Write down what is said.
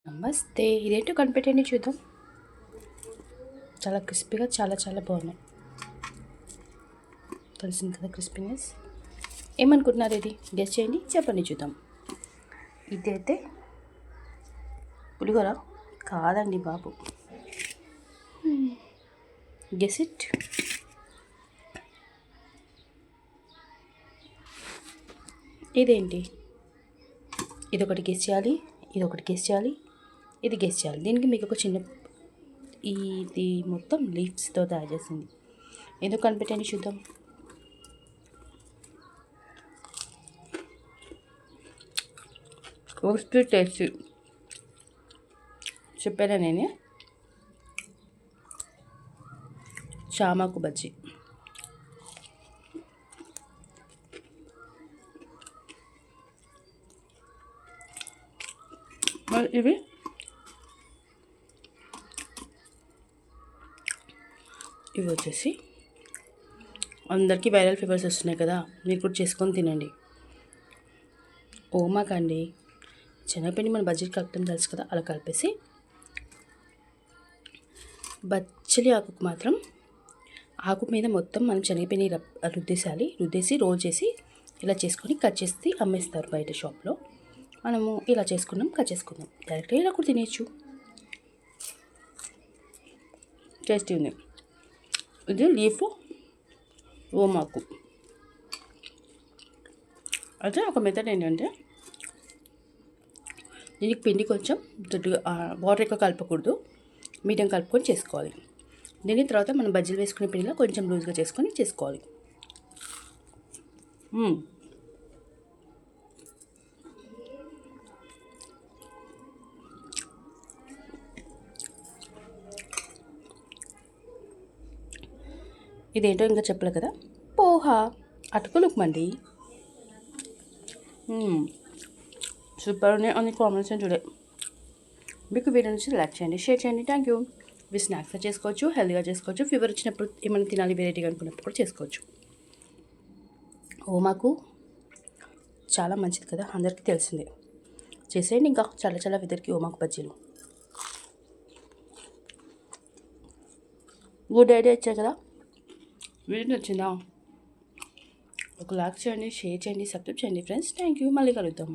నమస్తే. ఇదేంటో కనిపెట్టండి చూద్దాం. చాలా క్రిస్పీగా చాలా చాలా బాగున్నాయి. తెలిసింది కదా క్రిస్పీనెస్. ఏమనుకుంటున్నారు ఇది? గెస్ చేయండి, చెప్పండి చూద్దాం. ఇదైతే పులిహోర కాదండి బాబు. Guess it. ఇదేంటి? ఇదొకటి గెస్ చేయాలి, ఇదొకటి గెస్ చేయాలి, ఇది గెస్ చేయాలి. దీనికి మీకు ఒక చిన్న ఇది మొత్తం లీవ్స్తో తయారు చేసింది. ఎందుకు కనిపెట్టండి చూద్దాం. రోస్ట్ టేస్ట్ చెప్పానా నేనే. చామాకు బజ్జీ. మరి ఇవి వచ్చేసి అందరికీ వైరల్ ఫీవర్స్ వస్తున్నాయి కదా, మీరు కూడా చేసుకొని తినండి. ఓమాకండి శనగపిండి మన బజ్జీకి కలుపుతాం తెలుసు కదా, అలా కలిపేసి బచ్చలి ఆకుకు మాత్రం ఆకు మీద మొత్తం మనం శనగపిండి రుద్దేసి రోల్ చేసి ఇలా చేసుకొని కట్ చేసి అమ్మేస్తారు బయట షాప్లో. మనము ఇలా కట్ చేసుకున్నాం, డైరెక్ట్గా ఇలా కూడా తినేయచ్చు. టేస్టీ ఉంది. ఇది లీఫ్ ఓమాకు. అయితే ఒక మెథడ్ ఏంటంటే, దీనికి పిండి కొంచెం వాటర్ ఎక్కువ కలపకూడదు, మీడియం కలుపుకొని చేసుకోవాలి. దీని తర్వాత మనం బజ్జీలు వేసుకునే పిండిలో కొంచెం లూజ్గా చేసుకోవాలి. ఇదేంటో ఇంకా చెప్పలే కదా, పోహా అటుకులు ఉప్మండి. సూపర్ ఉన్నాయి అన్ని కాంబినేషన్ చూడే. మీకు వీడియో నుంచి లైక్ చేయండి, షేర్ చేయండి. Thank you. ఇవి స్నాక్స్గా చేసుకోవచ్చు, హెల్తీగా చేసుకోవచ్చు, ఫీవర్ వచ్చినప్పుడు ఏమైనా తినాలి వెరైటీగా అనుకున్నప్పుడు కూడా చేసుకోవచ్చు. ఓమాకు చాలా మంచిది కదా, అందరికీ తెలిసిందే. చేసేయండి ఇంకా చాలా చాలా వెదర్కి ఓమాకు బజ్జీలు. గుడ్ ఐడియా ఇచ్చారు కదా. వీడియో నచ్చిందా? ఒక లైక్ చేయండి, షేర్ చేయండి, సబ్స్క్రైబ్ చేయండి ఫ్రెండ్స్. Thank you. మళ్ళీ కలుద్దాం.